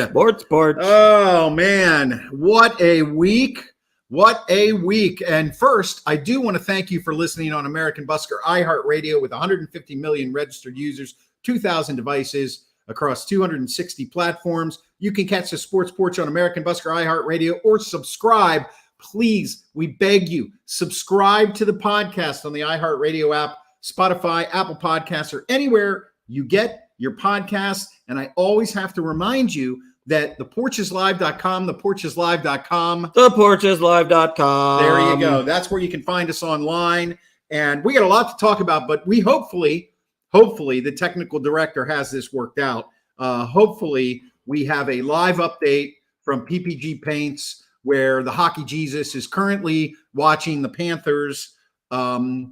you? Sports Porch. Oh, man. What a week. What a week. And first, I do want to thank you for listening on American Busker iHeartRadio with 150 million registered users, 2,000 devices across 260 platforms. You can catch the Sports Porch on American Busker iHeartRadio or subscribe. Please, we beg you, subscribe to the podcast on the iHeartRadio app, Spotify, Apple Podcasts, or anywhere you get your podcasts. And I always have to remind you that theporcheslive.com, theporcheslive.com. Theporcheslive.com. There you go. That's where you can find us online. And we got a lot to talk about, but we hopefully the technical director has this worked out. Hopefully we have a live update from PPG Paints where the Hockey Jesus is currently watching the Panthers.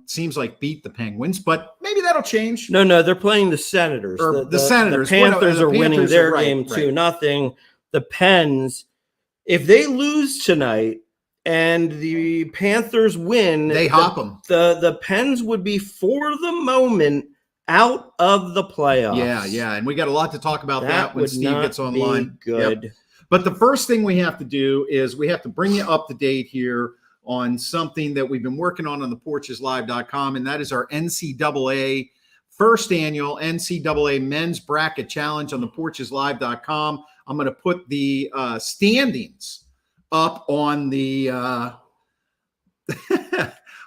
Seems like beat the Penguins, but maybe that'll change. No, they're playing the Senators. Or the Senators. The Panthers are winning their game 2-0. The Pens, if they lose tonight and the Panthers win, they hop them. The Pens would be, for the moment, out of the playoffs. Yeah, and we got a lot to talk about that when Steve gets online. Good. Yep. But the first thing we have to do is we have to bring you up to date here on something that we've been working on theporcheslive.com, and that is our NCAA first annual NCAA Men's Bracket Challenge on theporcheslive.com. I'm going to put the standings up on the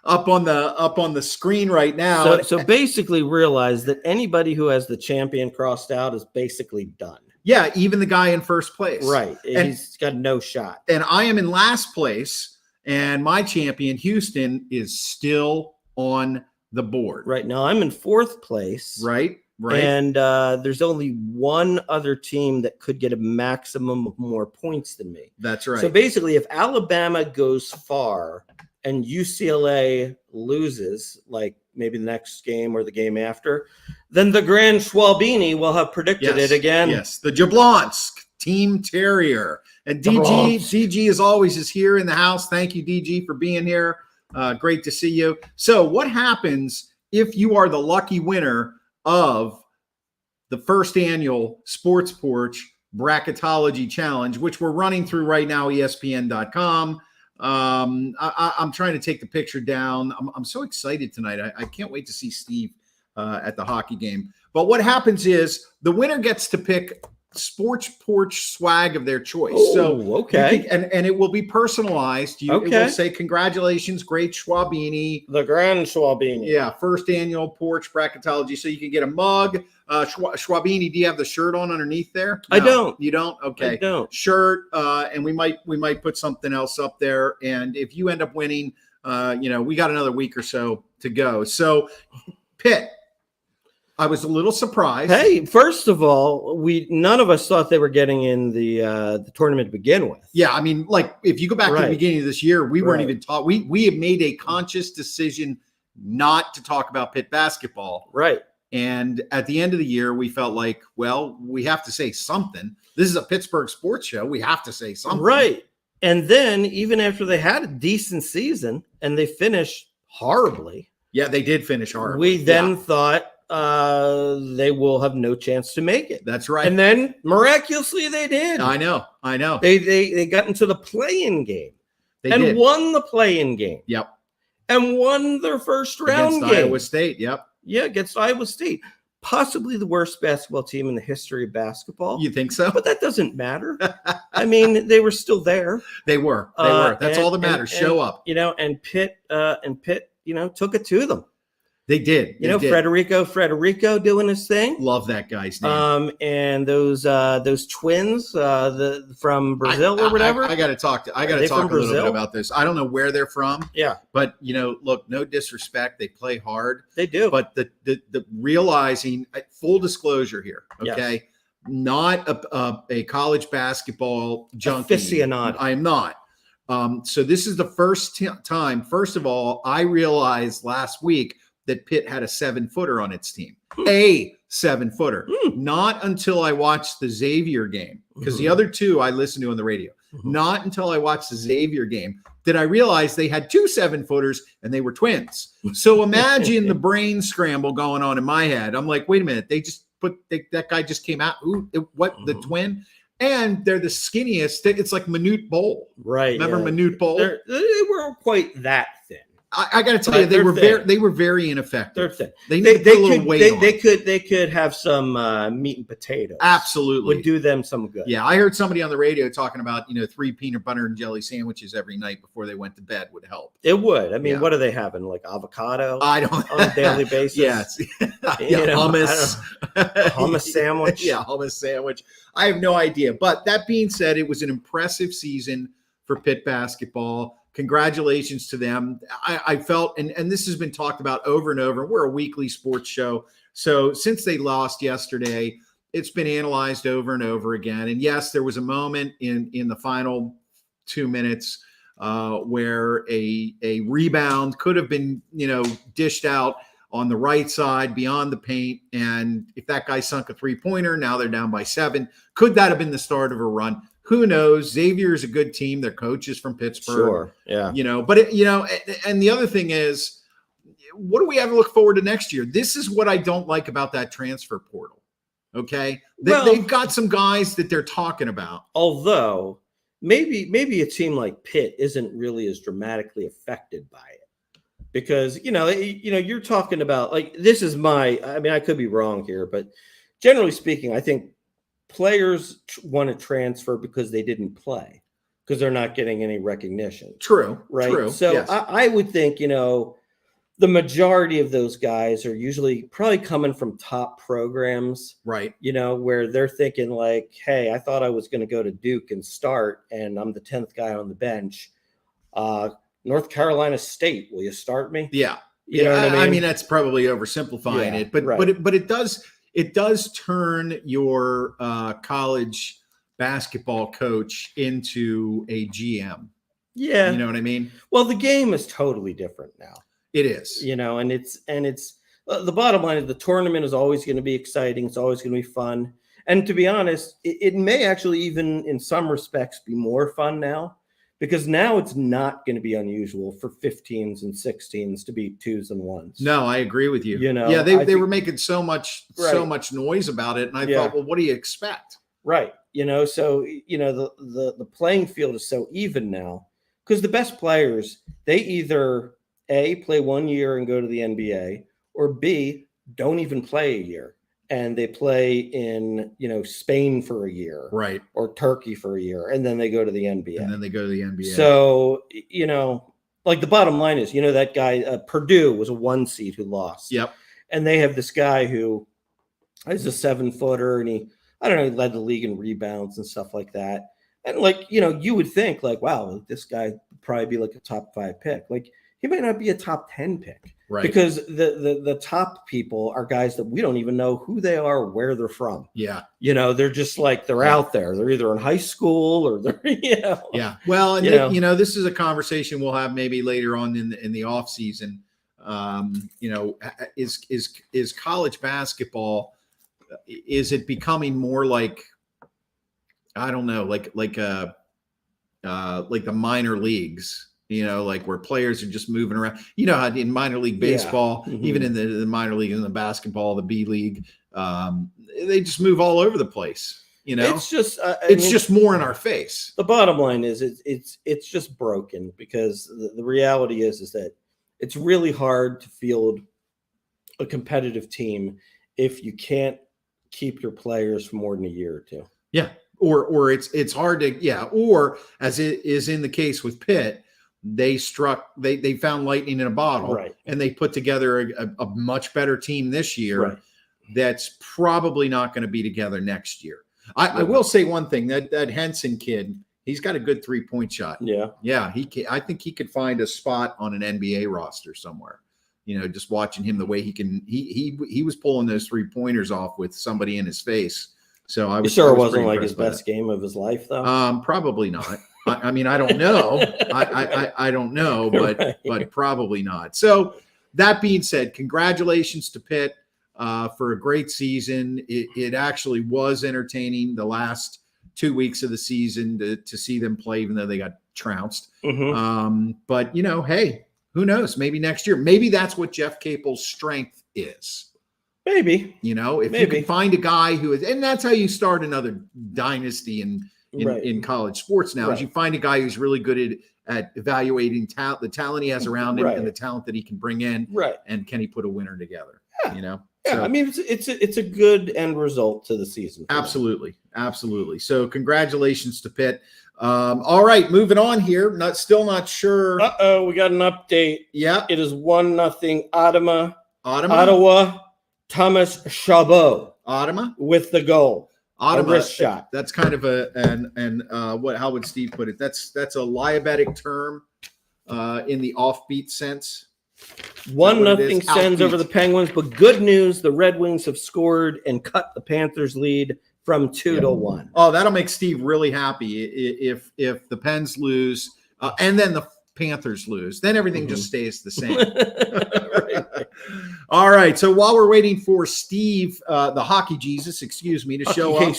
up on the screen right now. So basically, realize that anybody who has the champion crossed out is basically done. Yeah, even the guy in first place. Right, he's got no shot. And I am in last place. And my champion, Houston, is still on the board. Right now, I'm in fourth place. Right. And there's only one other team that could get a maximum of more points than me. That's right. So basically, if Alabama goes far and UCLA loses, like maybe the next game or the game after, then the Grand Schwalbini will have predicted it again. Yes, the Jablonsk Team Terrier. And DG as always is here in the house. Thank you, DG, for being here. Great to see you. So what happens if you are the lucky winner of the first annual Sports Porch Bracketology Challenge, which we're running through right now, ESPN.com. I'm trying to take the picture down. I'm so excited tonight. I can't wait to see Steve at the hockey game. But what happens is the winner gets to pick Sports Porch swag of their choice. Okay. And it will be personalized. It will say, congratulations, great Schwabini. The Grand Schwabini. Yeah, first annual Porch Bracketology. So you can get a mug. Schwabini, do you have the shirt on underneath there? No, I don't. You don't? Okay. I don't. Shirt, and we might put something else up there. And if you end up winning, we got another week or so to go. So, Pitt, I was a little surprised. Hey, first of all, none of us thought they were getting in the tournament to begin with. Yeah, I mean, like if you go back to the beginning of this year, we weren't even taught. We have made a conscious decision not to talk about Pitt basketball. Right. And at the end of the year, we felt like, well, we have to say something. This is a Pittsburgh sports show. We have to say something. Right. And then even after they had a decent season and they finished horribly. Yeah, they did finish horribly. We then thought they will have no chance to make it. That's right. And then miraculously they did. I know. They got into the play-in game. They won the play-in game. Yep. And won their first round against game. Iowa State. Yep. Yeah, against Iowa State. Possibly the worst basketball team in the history of basketball. You think so? But that doesn't matter. I mean, they were still there. They were. That's all that matters. Show up. And Pitt, took it to them. They did. Frederico doing his thing. Love that guy's name. And those twins from Brazil or whatever. I got to talk a little bit about this. I don't know where they're from. Yeah. But look, no disrespect. They play hard. They do. But the realizing, full disclosure here, okay? Yes. Not a college basketball junkie. Aficionado. I am not. So this is the first time. First of all, I realized last week that Pitt had a 7-footer on its team, a 7-footer. Not until I watched the Xavier game, because the other two I listened to on the radio. Not until I watched the Xavier game did I realize they had 2 7-footers and they were twins. So imagine the brain scramble going on in my head. I'm like, wait a minute, that guy just came out. The twin? And they're the skinniest. It's like Minute Bowl. Right. Remember Minute Bowl? They weren't quite that thin. I got to tell you, they were very ineffective. They're thin. They need to put a little weight on. They could have some meat and potatoes. Absolutely. Would do them some good. Yeah, I heard somebody on the radio talking about 3 peanut butter and jelly sandwiches every night before they went to bed would help. It would. I mean, what are they having? Like avocado? I don't on a daily basis. Yes. Hummus. A hummus sandwich. Yeah, hummus sandwich. I have no idea. But that being said, it was an impressive season for Pitt basketball. Congratulations to them. I felt, and this has been talked about over and over. We're a weekly sports show. So since they lost yesterday, it's been analyzed over and over again. And yes, there was a moment in the final 2 minutes where a rebound could have been, dished out on the right side beyond the paint. And if that guy sunk a 3-pointer, now they're down by 7. Could that have been the start of a run? Who knows? Xavier is a good team. Their coach is from Pittsburgh. Sure. Yeah. But and the other thing is, what do we have to look forward to next year? This is what I don't like about that transfer portal. Okay. They've got some guys that they're talking about. Although maybe a team like Pitt isn't really as dramatically affected by it. Because, you're talking about, like, this is I could be wrong here, but generally speaking, I think players want to transfer because they didn't play, because they're not getting any recognition. True. Right. True. So yes. I would think, the majority of those guys are usually probably coming from top programs. Right. Where they're thinking like, hey, I thought I was going to go to Duke and start, and I'm the 10th guy on the bench. North Carolina State, will you start me? Yeah. You know what I mean? I mean, that's probably oversimplifying it, but right. but it does turn your college basketball coach into a GM. Yeah. You know what I mean? Well, the game is totally different now. It is. And it's the bottom line is the tournament is always going to be exciting. It's always going to be fun. And to be honest, it may actually even in some respects be more fun now, because now it's not going to be unusual for 15s and 16s to be 2s and 1s. No, I agree with you. Yeah, they were making so much noise about it, and I thought, well, what do you expect? Right. So the playing field is so even now, because the best players, they either A, play 1 year and go to the NBA, or B, don't even play a year. And they play in, Spain for a year, right, or Turkey for a year, and then they go to the NBA. So, like the bottom line is, that guy Purdue was a 1 seed who lost. Yep. And they have this guy who is a 7-footer, and he led the league in rebounds and stuff like that. And you would think like, wow, this guy would probably be like a top 5 pick. Like, he might not be a top 10 pick. Right. Because the top people are guys that we don't even know who they are, where they're from. Yeah. They're just like, they're out there. They're either in high school or they're, Yeah. Well, and this is a conversation we'll have maybe later on in the off season. Is college basketball, is it becoming more like, I don't know, like the minor leagues? Like where players are just moving around. How in minor league baseball, even in the minor league, in the basketball, the B league, they just move all over the place. It's just just more in our face. The bottom line is it's just broken, because the reality is that it's really hard to field a competitive team if you can't keep your players for more than a year or two. Yeah, or it's hard to or as it is in the case with Pitt. They found lightning in a bottle, right, and they put together a much better team this year. Right. That's probably not going to be together next year. I will say one thing, that Henson kid, he's got a good 3-point shot. Yeah. I think he could find a spot on an NBA roster somewhere. Just watching him, the way he was pulling those 3-pointers off with somebody in his face. So I was sure it wasn't like his best game of his life, though. Probably not. I mean, I don't know. I don't know, but probably not. So that being said, congratulations to Pitt for a great season. It actually was entertaining the last 2 weeks of the season to see them play, even though they got trounced. Mm-hmm. But hey, who knows? Maybe next year. Maybe that's what Jeff Capel's strength is. Maybe. You know, if you can find a guy who is, and that's how you start another dynasty in college sports now, is you find a guy who's really good at evaluating the talent he has around him and the talent that he can bring in. Right. And can he put a winner together? Yeah. You know? Yeah. So, I mean, it's a good end result to the season. Absolutely. Absolutely. So congratulations to Pitt. All right, moving on here. Still not sure. We got an update. Yeah. It is 1-0 Ottawa. Thomas Chabot. Ottawa with the goal. Ottawa, a wrist shot. That's kind of how would Steve put it? That's a liabetic term in the offbeat sense. 1-0 sends over the Penguins, but good news, the Red Wings have scored and cut the Panthers lead from 2-1. Oh, that'll make Steve really happy if the Pens lose and then the Panthers lose. Then everything just stays the same. Right. All right. So while we're waiting for Steve, the hockey Jesus, to show up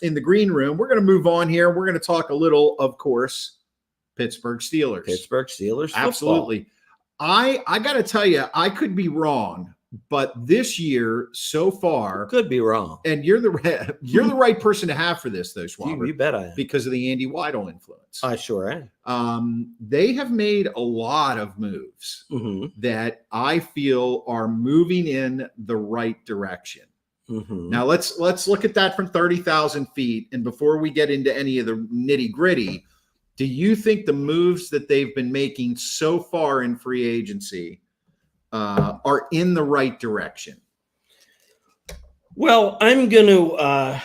in the green room, we're going to move on here. We're going to talk a little, of course, Pittsburgh Steelers. Football. Absolutely. I got to tell you, I could be wrong, but this year so far, could be wrong. And you're the right person to have for this, though, Schwaber. You bet I am. Because of the Andy Weidel influence. I sure am. They have made a lot of moves that I feel are moving in the right direction. Now let's look at that from 30,000 feet. And before we get into any of the nitty gritty, do you think the moves that they've been making so far in free agency are in the right direction? Well, I'm gonna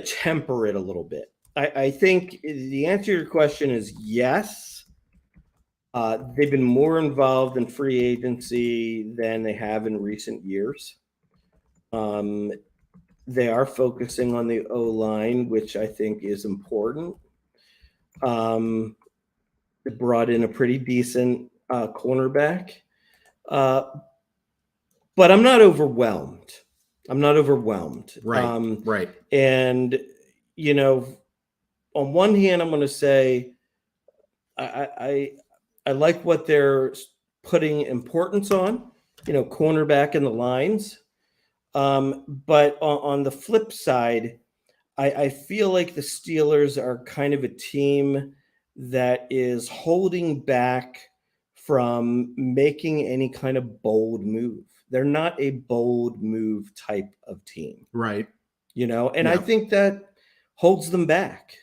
temper it a little bit. I think the answer to your question is yes. They've been more involved in free agency than they have in recent years. They are focusing on the O-line, which I think is important. They brought in a pretty decent cornerback. But I'm not overwhelmed. Right. Right. And, on one hand, I'm going to say I like what they're putting importance on, cornerback in the lines. But on the flip side, I feel like the Steelers are kind of a team that is holding back from making any kind of bold move. They're not a bold move type of team. Right. I think that holds them back.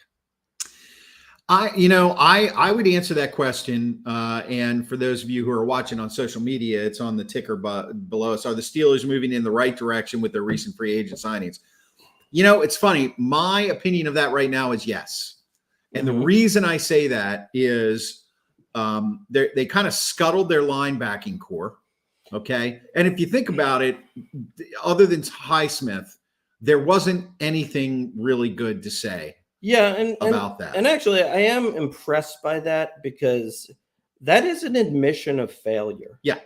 I would answer that question. And for those of you who are watching on social media, it's on the ticker below us. Are the Steelers moving in the right direction with their recent free agent signings? It's funny. My opinion of that right now is yes. And the reason I say that is they kind of scuttled their linebacking core. Okay. And if you think about it, other than Highsmith, there wasn't anything really good to say about that. And actually, I am impressed by that because that is an admission of failure. Yeah.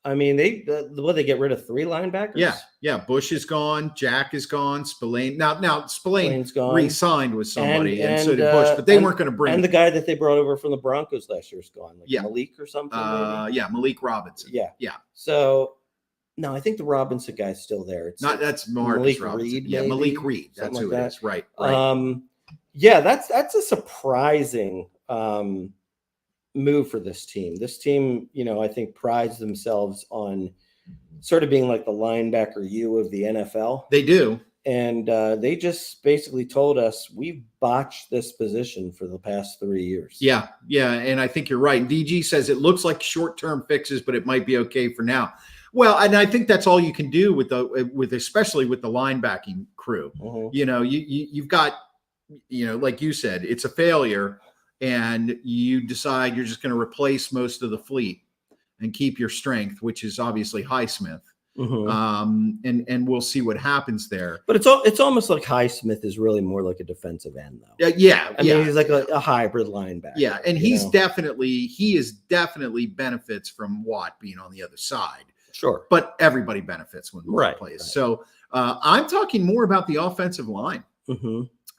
I mean, they get rid of 3 linebackers? Yeah. Bush is gone. Jack is gone. Spillane. Now Spillane's gone. Re-signed with somebody, and so did Bush, but they weren't going to bring. And the guy that they brought over from the Broncos last year is gone. Malik or something. Malik Robinson. Yeah. So, no, I think the Robinson guy's still there. That's Malik Reed. Yeah, Malik Reed. That's who it is. Right. That's a surprising move for this team. This team, I think prides themselves on sort of being like the linebacker U of the NFL. They do. And they just basically told us we've botched this position for the past 3 years. Yeah. And I think you're right. DG says it looks like short-term fixes, but it might be okay for now. Well, and I think that's all you can do especially with the linebacking crew. You've got, like you said, it's a failure, and you decide you're just going to replace most of the fleet and keep your strength, which is obviously Highsmith. And we'll see what happens there. But it's almost like Highsmith is really more like a defensive end, though. Yeah. I mean, he's like a hybrid linebacker. Yeah, and he is definitely benefits from Watt being on the other side. Sure. But everybody benefits when Watt plays. Right. So I'm talking more about the offensive line.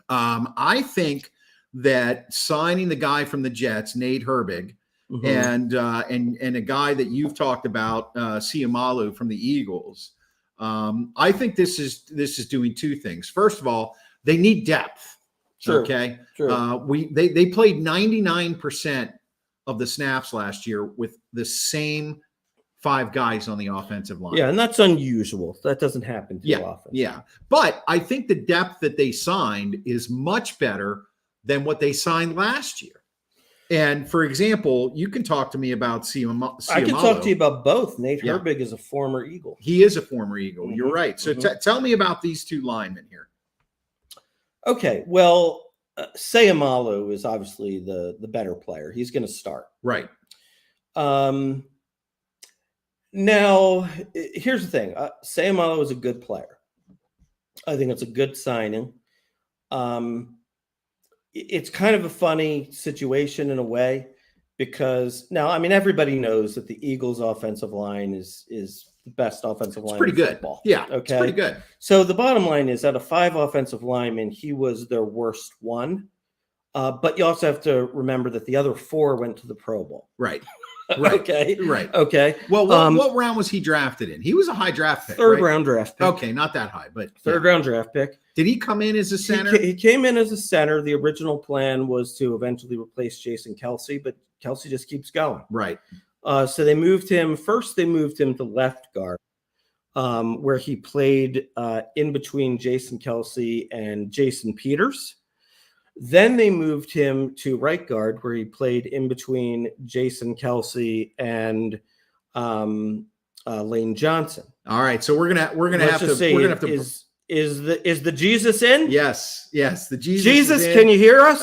I think that signing the guy from the Jets, Nate Herbig, and a guy that you've talked about, Siamalu from the Eagles, I think this is doing two things. First of all, they need depth. Sure. Okay. Sure. They played 99% of the snaps last year with the same 5 guys on the offensive line. Yeah, and that's unusual. That doesn't happen too often. Yeah. But I think the depth that they signed is much better than what they signed last year. And for example, you can talk to me about Ciamalo. I can talk to you about both. Nate Herbig is a former Eagle. He is a former Eagle. You're right. So tell me about these 2 linemen here. Okay. Well, Ciamalo is obviously the better player. He's going to start. Right. Now, here's the thing. Ciamalo is a good player. I think it's a good signing. It's kind of a funny situation in a way because now, I mean, everybody knows that the Eagles' offensive line is the best offensive line. It's pretty good. Football. Yeah. Okay. It's pretty good. So the bottom line is, out of 5 offensive linemen, he was their worst one. But you also have to remember that the other 4 went to the Pro Bowl. Right. Right. Okay. Right. Okay. Well, what round was he drafted in? He was a high draft pick. Third right? round draft pick. Okay, not that high, but third round draft pick. Did he come in as a center? He came in as a center. The original plan was to eventually replace Jason Kelsey, but Kelsey just keeps going. Right. So they moved him. First, they moved him to left guard, where he played in between Jason Kelsey and Jason Peters. Then they moved him to right guard, where he played in between Jason Kelsey and Lane Johnson. All right, so we're gonna have to. Is the Jesus in? Yes, the Jesus. Jesus, can you hear us?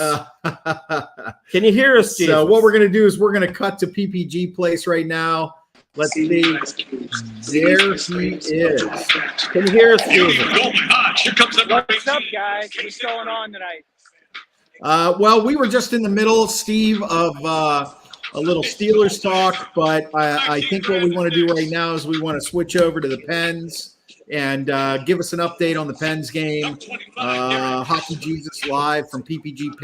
Can you hear us, Jesus? So what we're gonna do is we're gonna cut to PPG Place right now. Let's see. There he is. Can you hear us, Jesus? Oh my gosh, here comes What's up, guys? What's going on tonight? Well, we were just in the middle, Steve, of a little Steelers talk, but I think what we want to do right now is we want to switch over to the Pens and give us an update on the Pens game. Hockey Jesus live from PPG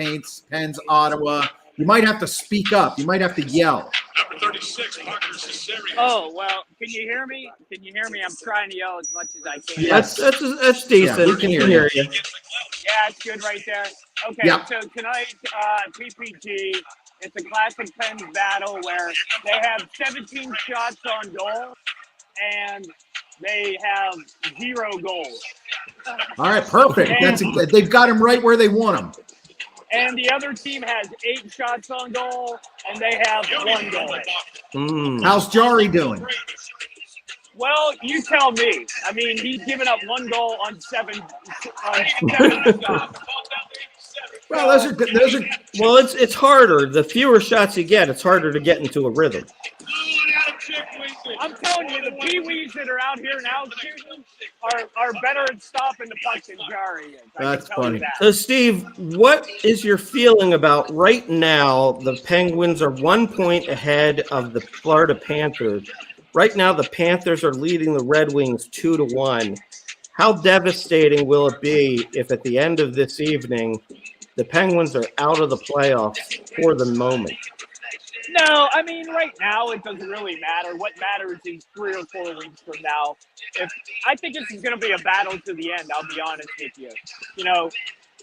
Pens, Ottawa. You might have to speak up. You might have to yell. Number 36, Parker Cesario. Oh, well, can you hear me? Can you hear me? I'm trying to yell as much as I can. Yes. That's decent. Yeah, we can hear you. Yeah, it's good right there. Okay, Yeah. So tonight, PPG, it's a classic Pens battle where they have 17 shots on goal and they have 0 goals. All right, perfect. They've got him right where they want him. And the other team has 8 shots on goal, and they have 1 goal. How's Jari doing? Well, you tell me. I mean, he's given up 1 goal on 7 shots. Well, those are. Well, it's harder. The fewer shots you get, it's harder to get into a rhythm. I'm telling you, the Pee-wees that are out here now shooting are better at stopping the puck than Jari is. That's funny. So, Steve, what is your feeling about right now? The Penguins are 1 point ahead of the Florida Panthers. Right now, the Panthers are leading the Red Wings 2-1. How devastating will it be if at the end of this evening, the Penguins are out of the playoffs for the moment? No, I mean, right now it doesn't really matter. What matters is 3 or 4 weeks from now. I think this is going to be a battle to the end, I'll be honest with you. You know,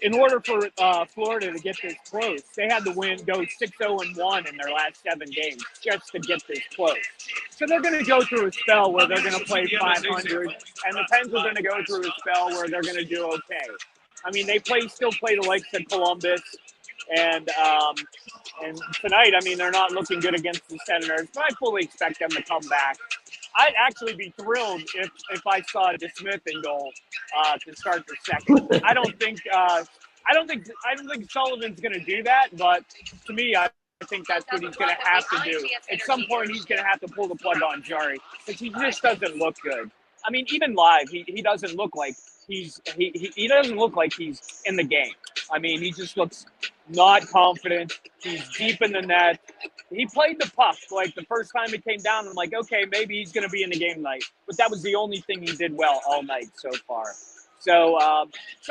in order for Florida to get this close, they had to go 6-0-1 in their last 7 games just to get this close. So they're going to go through a spell where they're going to play 500, and the Pens are going to go through a spell where they're going to do okay. I mean, they still play the likes of Columbus, and tonight, I mean, they're not looking good against the Senators, but I fully expect them to come back. I'd actually be thrilled if I saw DeSmith in goal to start the second. I don't think Sullivan's going to do that, but to me, I think that's what he's going to have to do. At some point, he's going to have to pull the plug on Jari because he just doesn't look good. I mean, even live, he doesn't look like he doesn't look like he's in the game. I mean, he just looks not confident. He's deep in the net. He played the puck like the first time it came down. I'm like, okay, maybe he's going to be in the game tonight. But that was the only thing he did well all night so far. So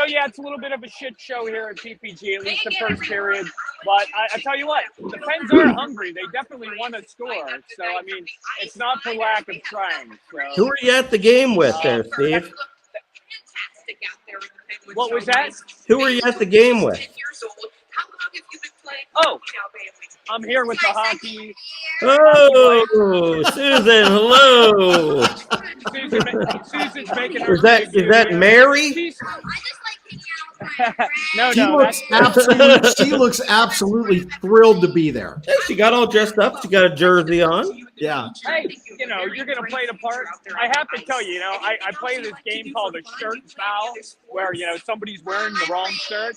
yeah, it's a little bit of a shit show here at PPG, at least the first period. But I tell you what, the Pens are hungry. They definitely want to score. So I mean, it's not for lack of trying. Who are you at the game with there, Steve? What was that? Who are you at the game with? Oh, I'm here with the hockey. Oh, Susan, hello. Susan's making her Is that debut. Mary? No, She looks absolutely thrilled to be there. Hey, she got all dressed up. She got a jersey on. Yeah. Hey, you're going to play the part. I have to tell you, I play this game called a shirt foul where, somebody's wearing the wrong shirt.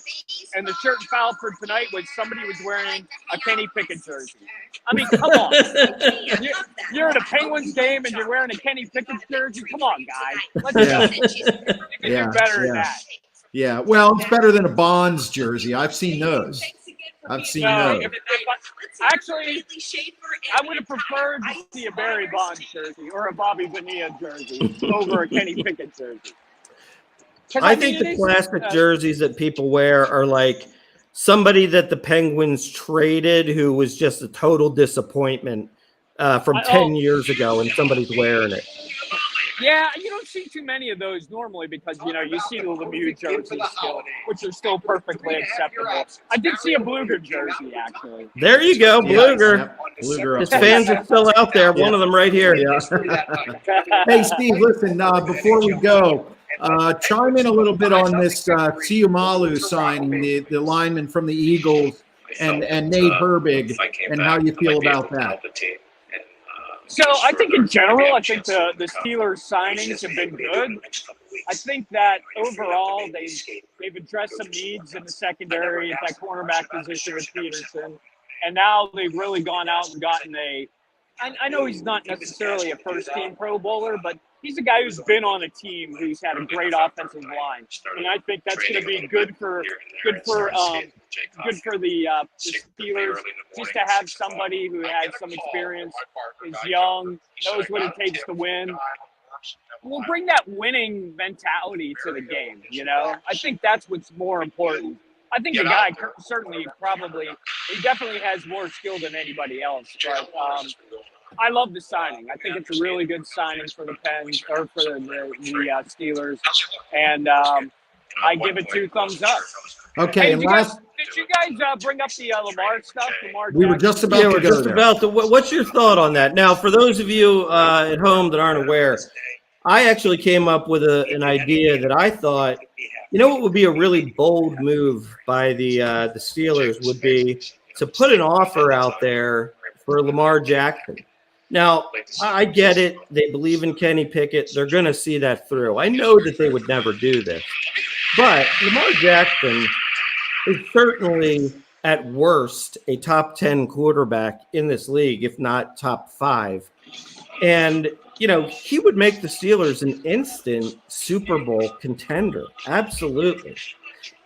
And the shirt foul for tonight was somebody was wearing a Kenny Pickett jersey. I mean, come on. You're at a Penguins game and you're wearing a Kenny Pickett jersey. Come on, guys. Let's go. You can do better than that. Yeah, well, it's better than a Bonds jersey. I've seen those. Actually, I would have preferred to see a Barry Bonds jersey or a Bobby Bonilla jersey over a Kenny Pickett jersey. I think the classic jerseys that people wear are like somebody that the Penguins traded who was just a total disappointment from 10 years ago, and somebody's wearing it. Yeah, you don't see too many of those normally because, you see the Lemieux jerseys still, which are still perfectly acceptable. I did see a Bluger jersey, actually. There you go, Bluger. Yep. Bluger. His fans are still out there. One of them right here. Yeah. Hey, Steve, listen, before we go, chime in a little bit on this Siumalu signing, the lineman from the Eagles, and Nate Herbig, and how you feel about that. So I think in general, I think the Steelers signings have been good. I think that overall they've addressed some needs in the secondary at that cornerback position with Peterson. And now they've really gone out and gotten I know he's not necessarily a first-team Pro Bowler, but he's a guy who's been on a team who's had a great offensive line. And I think that's going to be good for the Steelers, just to have somebody who has some experience, is young, knows what it takes to win. We'll bring that winning mentality to the game, I think that's what's more important. I think the guy he definitely has more skill than anybody else. But I love the signing. I think it's a really good signing for the Pens or for the Steelers, and I give it 2 thumbs up. Okay, Hey, and did you guys bring up the Lamar stuff? We were just about to go there. What's your thought on that? Now, for those of you at home that aren't aware, I actually came up with an idea that I thought, what would be a really bold move by the Steelers would be to put an offer out there for Lamar Jackson. Now, I get it. They believe in Kenny Pickett. They're going to see that through. I know that they would never do this. But Lamar Jackson is certainly, at worst, a top 10 quarterback in this league, if not top 5. And, he would make the Steelers an instant Super Bowl contender. Absolutely.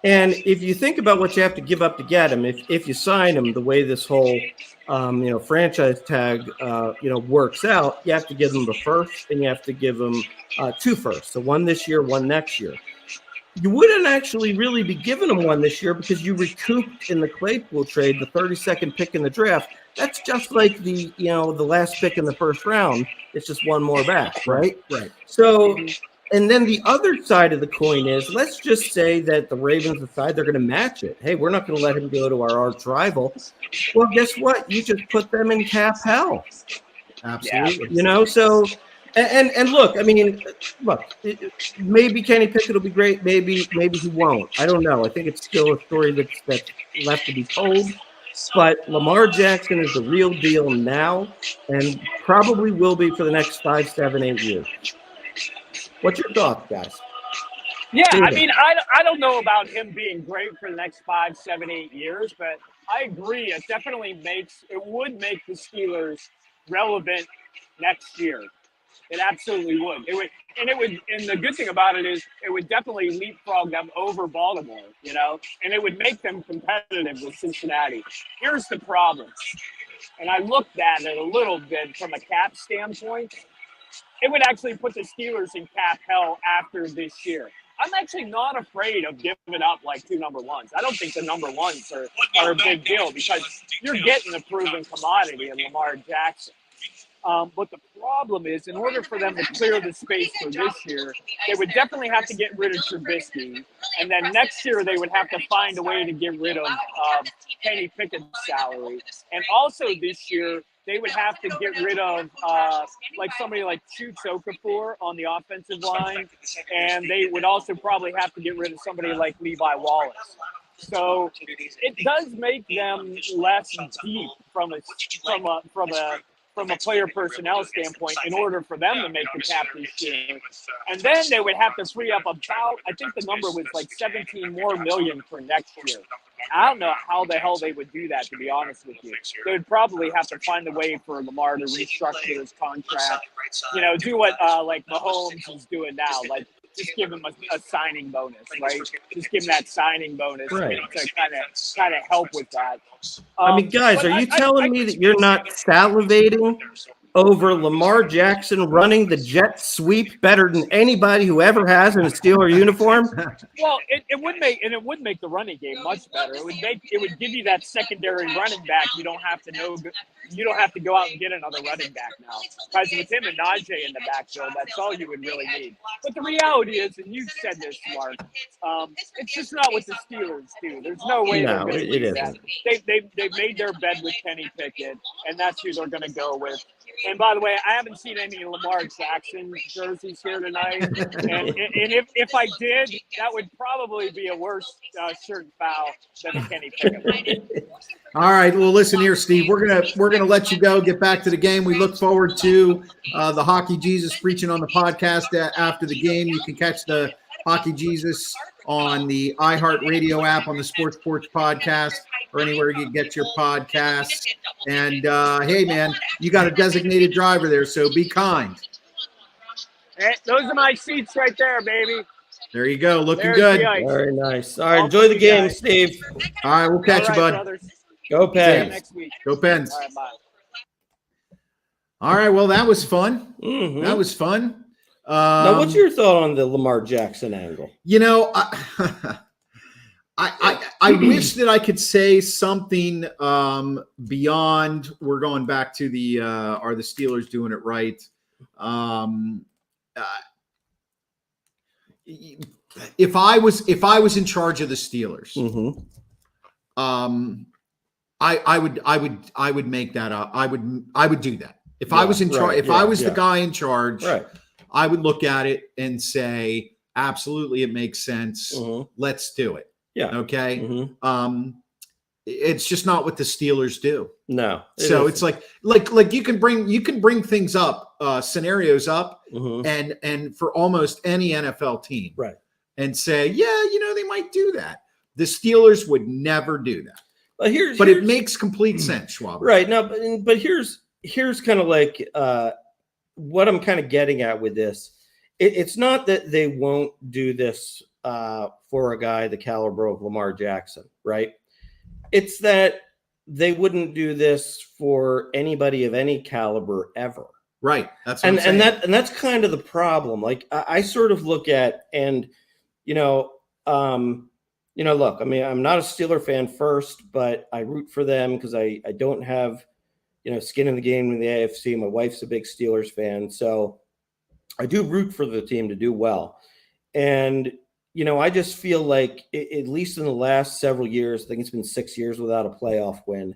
And if you think about what you have to give up to get him, if you sign him the way this whole, franchise tag, works out, you have to give him the first and you have to give him 2 firsts. So 1 this year, 1 next year. You wouldn't actually really be giving him 1 this year because you recouped in the Claypool trade the 32nd pick in the draft. That's just like the last pick in the first round. It's just 1 more back, right? Right. So, and then the other side of the coin is, let's just say that the Ravens decide they're going to match it. Hey, we're not going to let him go to our arch rival. Well, guess what? You just put them in cap hell. Absolutely. So. And look, maybe Kenny Pickett will be great. Maybe he won't. I don't know. I think it's still a story that's left to be told. But Lamar Jackson is the real deal now, and probably will be for the next 5, 7, 8 years. What's your thoughts, guys? Yeah, I don't know about him being great for the next 5, 7, 8 years, but I agree. It definitely would make the Steelers relevant next year. It absolutely would. And the good thing about it is it would definitely leapfrog them over Baltimore, and it would make them competitive with Cincinnati. Here's the problem. And I looked at it a little bit from a cap standpoint. It would actually put the Steelers in cap hell after this year. I'm actually not afraid of giving up like 2 number ones. I don't think the number ones are a big deal because you're getting a proven commodity in Lamar Jackson. But the problem is, in order for them to clear the space for this year, they would definitely have to get rid of Trubisky. And then next year, they would have to find a way to get rid of Kenny Pickett's salary. And also this year, they would have to get rid of like somebody like Chuks Okafor on the offensive line. And they would also probably have to get rid of somebody like Levi Wallace. So it does make them less deep from a player personnel standpoint in order for them to make the cap this year. And then they would have to free up about, I think the number was like 17 more million for next year. I don't know how the hell they would do that, to be honest with you. They would probably have to find a way for Lamar to restructure his contract, do what like Mahomes is doing now, like just give him a signing bonus, right? Just give him that signing bonus right. to kind of help with that. I mean, guys, are you telling me that you're not salivating over Lamar Jackson running the jet sweep better than anybody who ever has in a Steeler uniform? Well, it would make the running game much better. It would give you that secondary running back. You don't have to go out and get another running back now. Because with him and Najee in the backfield, that's all you would really need. But the reality is, and you've said this, Mark, it's just not what the Steelers do. There's no way they're going to do that. They've made their bed with Kenny Pickett, and that's who they're going to go with. And by the way, I haven't seen any Lamar Jackson jerseys here tonight. And if I did, that would probably be a worse shirt foul than a Kenny Pickett. All right. Well, listen here, Steve. We're gonna let you go. Get back to the game. We look forward to the Hockey Jesus preaching on the podcast after the game. You can catch the Hockey Jesus on the iHeartRadio app, on the Sports Porch podcast, or anywhere you get your podcasts. And hey, man, you got a designated driver there, so be kind. Hey, those are my seats right there, baby. There you go. Looking There's good. Very nice. All right, enjoy the game, Steve. All right, we'll catch you, bud. Brothers. Go See you Pens. next week. Go Pens. All right, bye. All right, well, that was fun. Mhm. That was fun. Now, what's your thought on the Lamar Jackson angle? I wish that I could say something beyond we're going back to the are the Steelers doing it right? If I was in charge of the Steelers, I would make that up. I would do that. If I was in charge, I was the guy in charge, I would look at it and say, absolutely, it makes sense. Let's do it. Yeah. Okay. It's just not what the Steelers do. No. So it's like you can bring things up, scenarios up, and for almost any NFL team, right? And say, yeah, they might do that. The Steelers would never do that. But it makes complete sense, Schwab. Right. Now, but here's kind of like what I'm kind of getting at with this. It's not that they won't do this for a guy the caliber of Lamar Jackson, right? It's that they wouldn't do this for anybody of any caliber ever. Right. That's what I'm saying. And that's kind of the problem. Like I sort of look at, and look, I mean, I'm not a Steeler fan first, but I root for them because I don't have, skin in the game in the AFC. My wife's a big Steelers fan, so I do root for the team to do well. And I just feel like, at least in the last several years, I think it's been 6 years without a playoff win,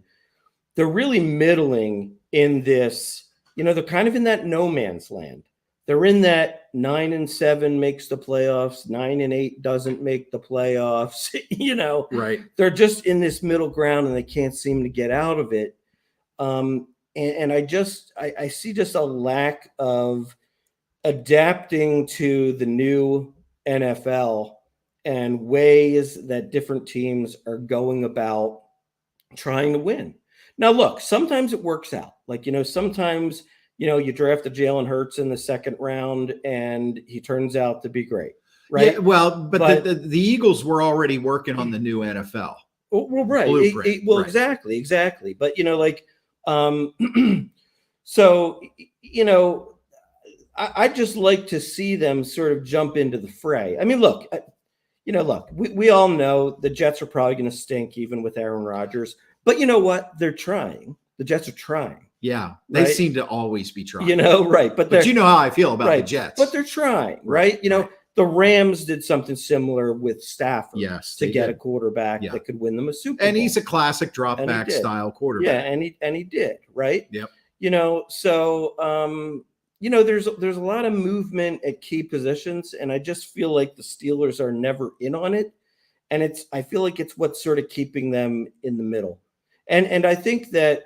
they're really middling in this, they're kind of in that no man's land. They're in that 9-7 makes the playoffs, 9-8 doesn't make the playoffs, Right. They're just in this middle ground and they can't seem to get out of it. And I see just a lack of adapting to the new NFL and ways that different teams are going about trying to win. Now, look, sometimes it works out. Like, sometimes, you draft a Jalen Hurts in the second round and he turns out to be great. Right. Yeah, well, but the Eagles were already working on the new NFL. Well, right. Right. Exactly. But, so, I just like to see them sort of jump into the fray. I mean, look, we all know the Jets are probably going to stink even with Aaron Rodgers. But you know what? They're trying. The Jets are trying. Yeah, they right? seem to always be trying. Right. But you know how I feel about right. the Jets. But they're trying, right? The Rams did something similar with Stafford to get a quarterback that could win them a Super Bowl. And he's a classic drop back style quarterback. Yeah, and he did, right? Yep. So there's a lot of movement at key positions, and I just feel like the Steelers are never in on it. And I feel like it's what's sort of keeping them in the middle. And I think that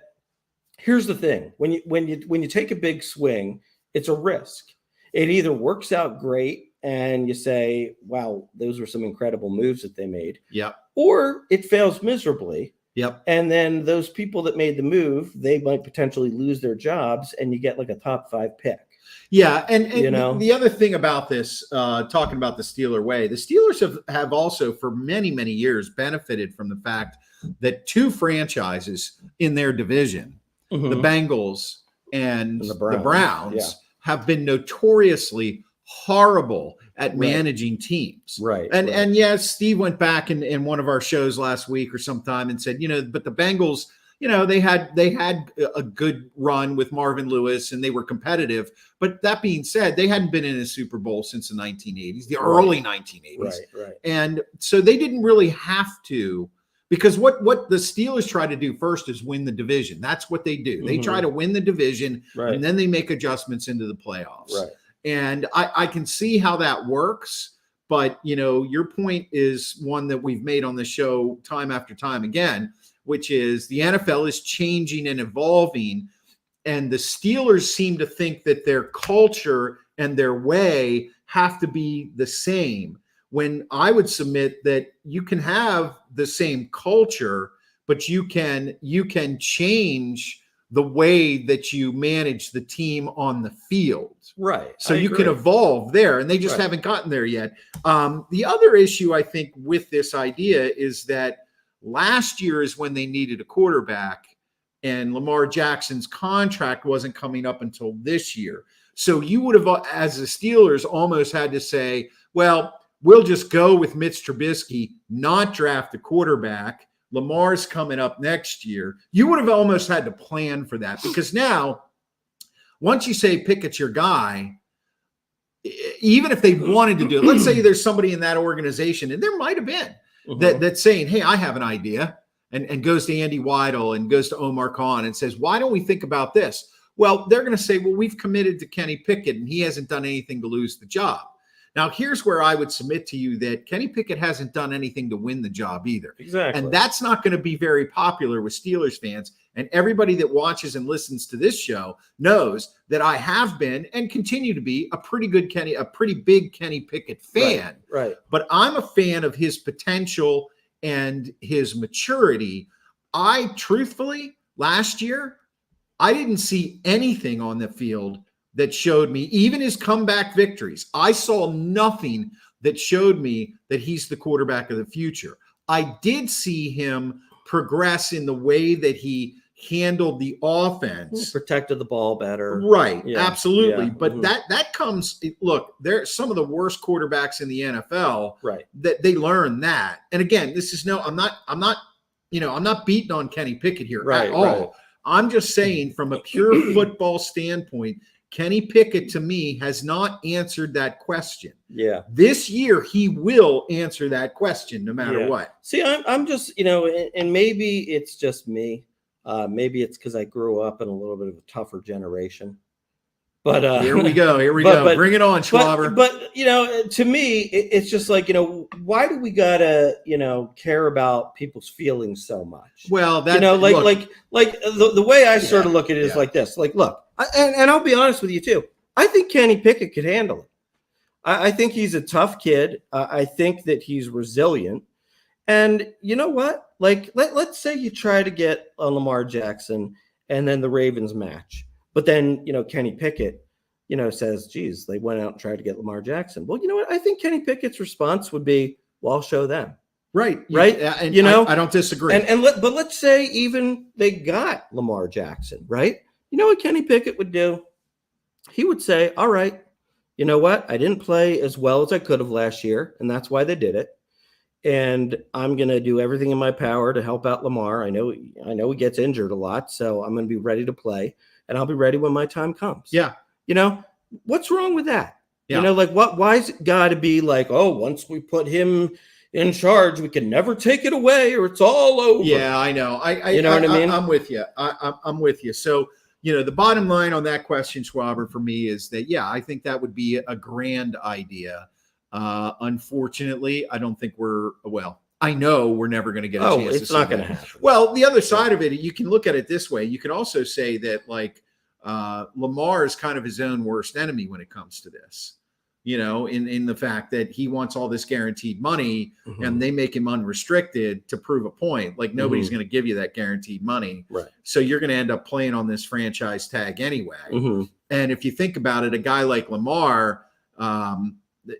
here's the thing. When you take a big swing, it's a risk. It either works out great and you say, wow, those were some incredible moves that they made. Yep. Or it fails miserably. Yep. And then those people that made the move, they might potentially lose their jobs and you get like a top 5 pick. Yeah. And the other thing about this, talking about the Steeler way, the Steelers have also for many, many years benefited from the fact that 2 franchises in their division, the Bengals and the Browns have been notoriously horrible at managing teams. Right. And yes, Steve went back in one of our shows last week or sometime and said, but the Bengals, they had a good run with Marvin Lewis and they were competitive. But that being said, they hadn't been in a Super Bowl since the 1980s, the early 1980s. Right. And so they didn't really have to, because what the Steelers try to do first is win the division. That's what they do. They try to win the division and then they make adjustments into the playoffs. Right. And I can see how that works. But, your point is one that we've made on the show time after time again, which is the NFL is changing and evolving. And the Steelers seem to think that their culture and their way have to be the same. When I would submit that you can have the same culture, but you can change the way that you manage the team on the field. Right. So you can evolve there, and they just haven't gotten there yet. The other issue I think with this idea is that last year is when they needed a quarterback, and Lamar Jackson's contract wasn't coming up until this year. So you would have, as the Steelers, almost had to say, well, we'll just go with Mitch Trubisky, not draft a quarterback. Lamar's coming up next year. You would have almost had to plan for that, because now, once you say Pickett's your guy, even if they wanted to do it, let's say there's somebody in that organization, and there might have been, that's saying, hey, I have an idea, and goes to Andy Weidel and goes to Omar Khan and says, why don't we think about this? Well, they're going to say, well, we've committed to Kenny Pickett, and he hasn't done anything to lose the job. Now, here's where I would submit to you that Kenny Pickett hasn't done anything to win the job either. Exactly. And that's not going to be very popular with Steelers fans. And everybody that watches and listens to this show knows that I have been and continue to be a pretty big Kenny Pickett fan. Right. But I'm a fan of his potential and his maturity. Truthfully, last year, I didn't see anything on the field that showed me, even his comeback victories, I saw nothing that showed me that he's the quarterback of the future. I did see him progress in the way that he handled the offense. Protected the ball better. Right. Yeah. Absolutely. Yeah. But that comes, look, they're some of the worst quarterbacks in the NFL. Right. That they learn that. And again, this is I'm not beating on Kenny Pickett here at all. Right. I'm just saying, from a pure football standpoint, Kenny Pickett, to me, has not answered that question. Yeah. This year, he will answer that question no matter what. See, I'm just, and maybe it's just me. Maybe it's because I grew up in a little bit of a tougher generation. But here we go. Bring it on, Schwaber. But to me, it's just like, why do we gotta, care about people's feelings so much? Well, that the way I sort of look at it is like this. Like, look, and I'll be honest with you too. I think Kenny Pickett could handle it. I think he's a tough kid. I think that he's resilient. And you know what? Like, let's say you try to get a Lamar Jackson and then the Ravens match. But then, Kenny Pickett, says, geez, they went out and tried to get Lamar Jackson. Well, you know what? I think Kenny Pickett's response would be, well, I'll show them. Right. Right. And I don't disagree. But let's say even they got Lamar Jackson, right? You know what Kenny Pickett would do? he would say, all right, you know what? I didn't play as well as I could have last year, and that's why they did it. And I'm going to do everything in my power to help out Lamar. I know he gets injured a lot, so I'm going to be ready to play, and I'll be ready when my time comes. Yeah. What's wrong with that? Yeah. Why's it got to be like, oh, once we put him in charge, we can never take it away or it's all over. Yeah, I know. You know what I mean? I'm with you. I'm with you. So, the bottom line on that question, Schwaber, for me is that, yeah, I think that would be a grand idea. Unfortunately, I don't think I know we're never going to get a chance. It's not going to happen. Well, the other side of it, you can look at it this way. You can also say that, like, Lamar is kind of his own worst enemy when it comes to this. In the fact that he wants all this guaranteed money and they make him unrestricted to prove a point. Like nobody's going to give you that guaranteed money. Right. So you're going to end up playing on this franchise tag anyway. And if you think about it, a guy like Lamar,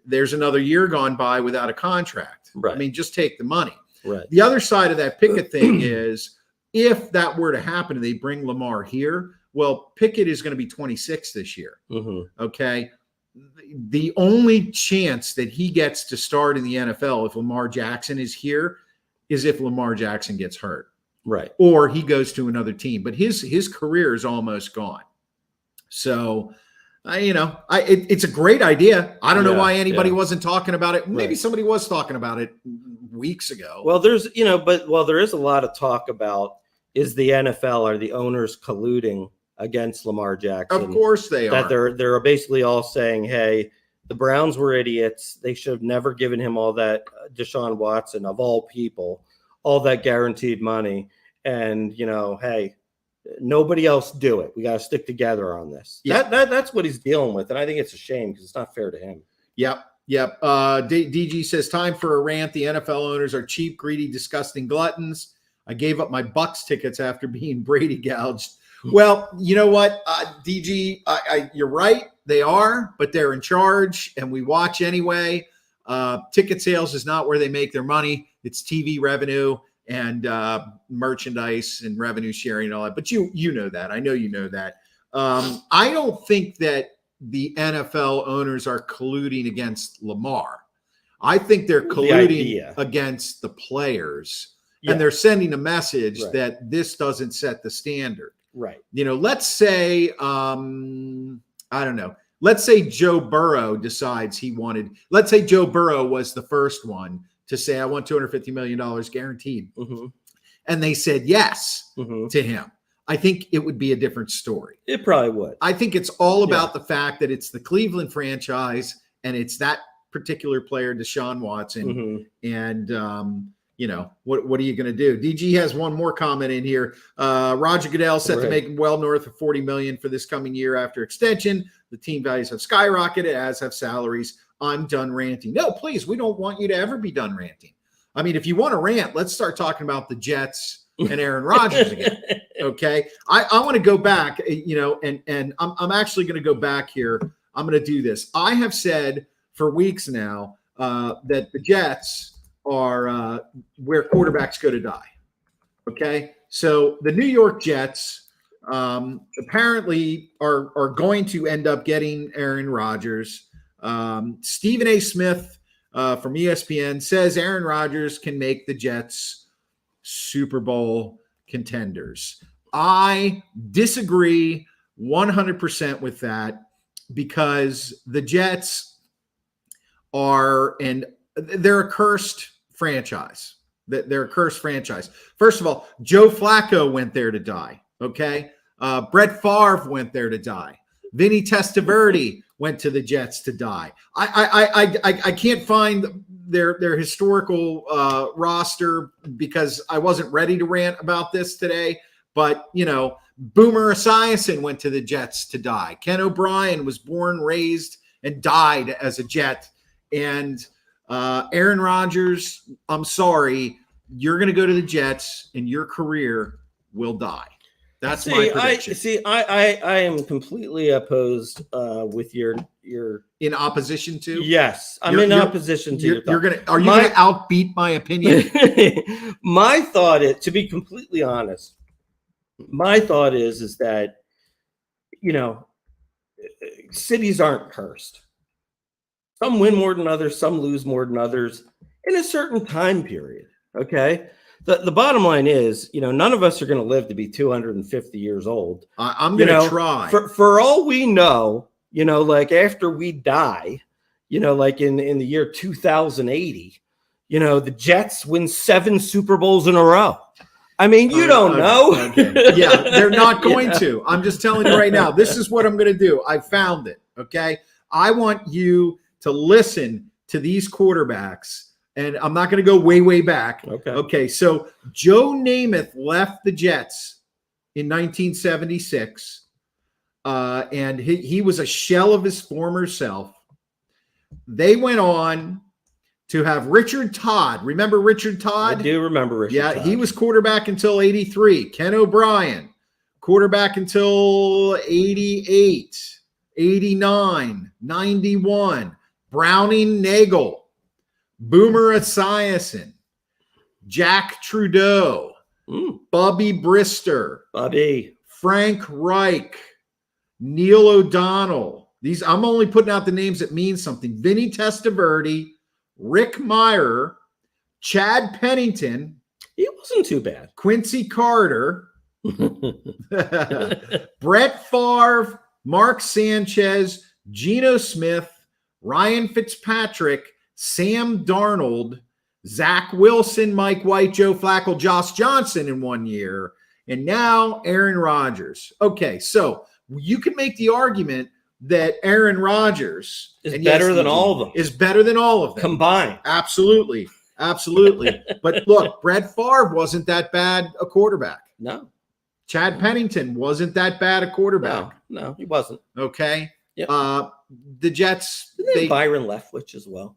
there's another year gone by without a contract. Right. I mean, just take the money. Right. The other side of that Pickett thing is if that were to happen and they bring Lamar here, well, Pickett is going to be 26 this year. Okay. The only chance that he gets to start in the NFL if Lamar Jackson is here is if Lamar Jackson gets hurt. Right. Or he goes to another team. But his career is almost gone. So, it's a great idea. I don't know why anybody wasn't talking about it. Maybe somebody was talking about it weeks ago. Well, there is a lot of talk about, is the NFL, are the owners colluding against Lamar Jackson? Of course they are. That they're basically all saying, hey, the Browns were idiots. They should have never given him all that, Deshaun Watson, of all people, all that guaranteed money. And, hey, nobody else do it. We got to stick together on this. Yeah. That's what he's dealing with. And I think it's a shame because it's not fair to him. Yep. DG says, time for a rant. The NFL owners are cheap, greedy, disgusting gluttons. I gave up my Bucks tickets after being Brady gouged. Well, you know what, DG, you're right. They are, but they're in charge and we watch anyway. Ticket sales is not where they make their money. It's TV revenue and merchandise and revenue sharing and all that. But you know that. I know you know that. I don't think that the NFL owners are colluding against Lamar. I think they're colluding against the players. Yeah. And they're sending a message that this doesn't set the standard. Right. Let's say, I don't know. Let's say Joe Burrow decides let's say Joe Burrow was the first one to say, I want $250 million guaranteed. And they said yes to him. I think it would be a different story. It probably would. I think it's all about the fact that it's the Cleveland franchise and it's that particular player, Deshaun Watson. And, what are you going to do? DG has one more comment in here. Roger Goodell set to make well north of $40 million for this coming year after extension. The team values have skyrocketed, as have salaries. I'm done ranting. No, please, we don't want you to ever be done ranting. I mean, if you want to rant, let's start talking about the Jets and Aaron Rodgers again. Okay. I want to go back, and I'm actually going to go back here. I'm going to do this. I have said for weeks now that the Jets are where quarterbacks go to die. Okay. So the New York Jets apparently are going to end up getting Aaron Rodgers. Stephen A. Smith from ESPN says Aaron Rodgers can make the Jets Super Bowl contenders. I disagree 100% with that because the Jets they're a cursed franchise. They're a cursed franchise. First of all, Joe Flacco went there to die. Okay. Brett Favre went there to die. Vinny Testaverde went to the Jets to die. I can't find their historical roster because I wasn't ready to rant about this today. But, Boomer Esiason went to the Jets to die. Ken O'Brien was born, raised, and died as a Jet. And Aaron Rodgers, I'm sorry, you're going to go to the Jets and your career will die. That's my prediction. I am completely opposed with your in opposition to. Yes, I'm in opposition to your thought. Are you going to outbeat my opinion? My thought is, to be completely honest, my thought is that cities aren't cursed. Some win more than others, some lose more than others in a certain time period. Okay. The bottom line is, none of us are going to live to be 250 years old. I'm going to try. For all we know, like after we die, like in the year 2080, the Jets win 7 Super Bowls in a row. I mean, you don't know. Okay. Yeah, they're not going to. I'm just telling you right now, this is what I'm going to do. I found it. Okay. I want you to listen to these quarterbacks. And I'm not going to go way, way back. Okay. So Joe Namath left the Jets in 1976. And he was a shell of his former self. They went on to have Richard Todd. Remember Richard Todd? I do remember Richard Todd. He was quarterback until 83. Ken O'Brien, quarterback until 88, 89, 91. Browning Nagel. Boomer Esiason, Jack Trudeau, Bubby Brister, Frank Reich, Neil O'Donnell. These I'm only putting out the names that mean something. Vinny Testaverde, Rick Meyer, Chad Pennington. He wasn't too bad. Quincy Carter, Brett Favre, Mark Sanchez, Geno Smith, Ryan Fitzpatrick, Sam Darnold, Zach Wilson, Mike White, Joe Flacco, Josh Johnson in 1 year, and now Aaron Rodgers. Okay, so you can make the argument that Aaron Rodgers is better than all of them. Is better than all of them combined. Absolutely. But look, Brett Favre wasn't that bad a quarterback. No. Chad Pennington wasn't that bad a quarterback. No, he wasn't. Okay. Yep. The Jets. Byron Leftwich as well.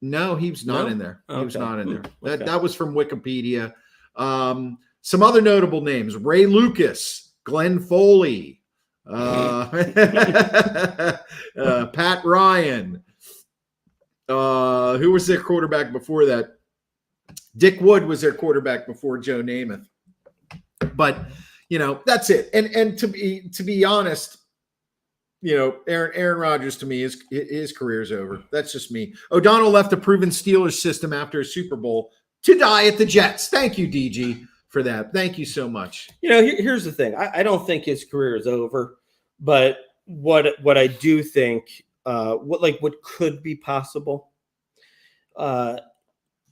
No, he was not in there. He was not in there. That was from Wikipedia. Some other notable names: Ray Lucas, Glenn Foley, Pat Ryan. Who was their quarterback before that? Dick Wood was their quarterback before Joe Namath. But that's it. And to be honest, Aaron Rodgers to me, his career's over. That's just me. O'Donnell left a proven Steelers system after a Super Bowl to die at the Jets. Thank you, DG, for that. Thank you so much. Here's the thing. I don't think his career is over, but what I do think, what could be possible,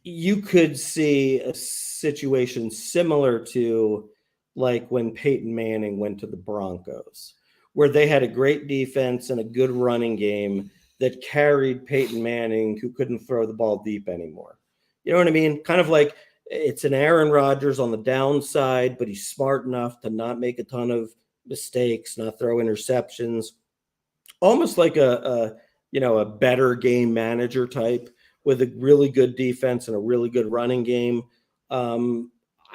you could see a situation similar to like when Peyton Manning went to the Broncos, where they had a great defense and a good running game that carried Peyton Manning, who couldn't throw the ball deep anymore. You know what I mean? Kind of like it's an Aaron Rodgers on the downside, but he's smart enough to not make a ton of mistakes, not throw interceptions. Almost like a better game manager type with a really good defense and a really good running game.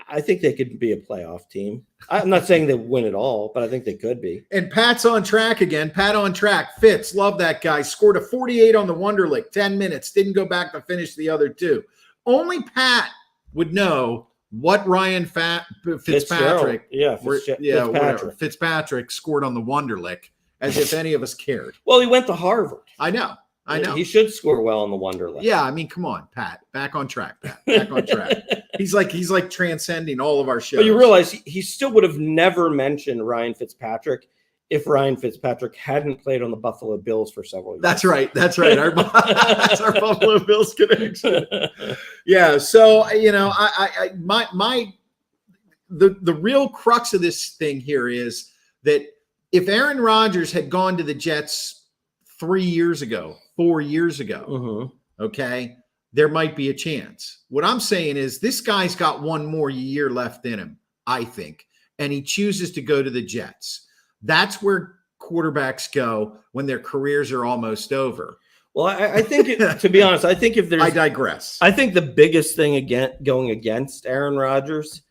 I think they could be a playoff team. I'm not saying they win it all, but I think they could be. And Pat's on track again. Pat on track. Fitz, love that guy. Scored a 48 on the Wonderlic, 10 minutes. Didn't go back to finish the other 2. Only Pat would know what Ryan Fitzpatrick. Fitzpatrick scored on the Wonderlic, as if any of us cared. Well, he went to Harvard. I know. He should score well on the Wonderlic. Yeah, I mean, come on, Pat. Back on track, Pat. Back on track. He's like transcending all of our shows. But you realize he still would have never mentioned Ryan Fitzpatrick if Ryan Fitzpatrick hadn't played on the Buffalo Bills for several years. That's right. That's our Buffalo Bills connection. Yeah. So the real crux of this thing here is that if Aaron Rodgers had gone to the Jets 3 years ago, 4 years ago, okay, there might be a chance. What I'm saying is this guy's got one more year left in him, I think, and he chooses to go to the Jets. That's where quarterbacks go when their careers are almost over. Well, I think, to be honest, I think if there's... I digress. I think the biggest thing going against Aaron Rodgers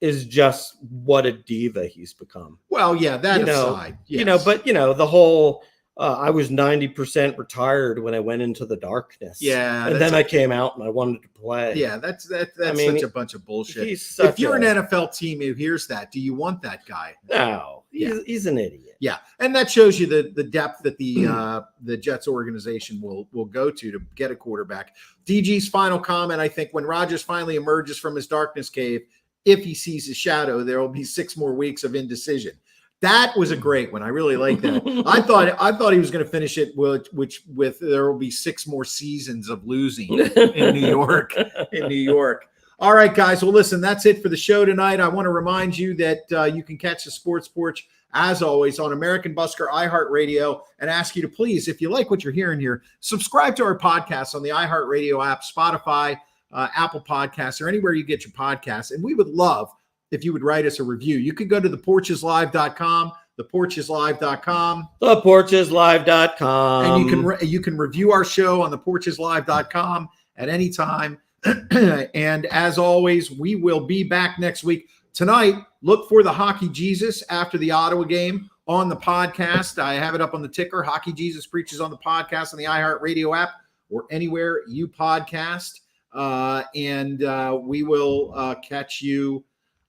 is just what a diva he's become. Well, yeah, that aside. Yes. But, the whole... I was 90% retired when I went into the darkness. Yeah, and then I came out and I wanted to play. Yeah, that's I mean, such a bunch of bullshit. If you're an NFL team who hears that, do you want that guy? No, he's an idiot. Yeah, and that shows you the depth that the Jets organization will go to get a quarterback. DG's final comment: I think when Rodgers finally emerges from his darkness cave, if he sees his shadow, there will be 6 more weeks of indecision. That was a great one. I really like that. I thought he was going to finish it with there will be 6 more seasons of losing in New York. In New York. All right, guys. Well, listen, that's it for the show tonight. I want to remind you that you can catch the Sports Porch as always on American Busker, iHeartRadio, and ask you to please, if you like what you're hearing here, subscribe to our podcast on the iHeartRadio app, Spotify, Apple Podcasts, or anywhere you get your podcasts. And we would love if you would write us a review. You can go to theporcheslive.com, theporcheslive.com. Theporcheslive.com. And you can review our show on theporcheslive.com at any time. And as always, we will be back next week. Tonight, look for the Hockey Jesus after the Ottawa game on the podcast. I have it up on the ticker. Hockey Jesus preaches on the podcast on the iHeartRadio app or anywhere you podcast. And we will catch you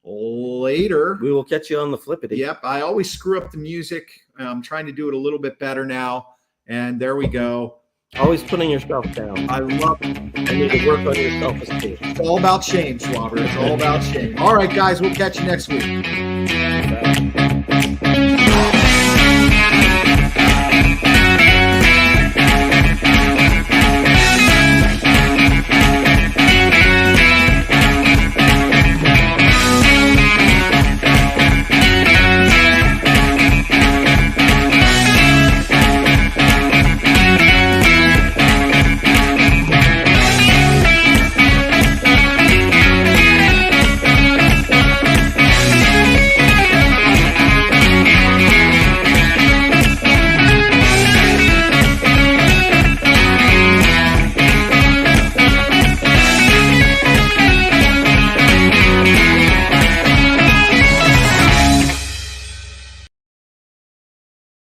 later. We will catch you on the flippity. Yep. I always screw up the music. I'm trying to do it a little bit better now. And there we go. Always putting yourself down. I love it. You need to work on your self-esteem. It's all about shame, Schwaber. It's all about shame. All right, guys. We'll catch you next week. Bye.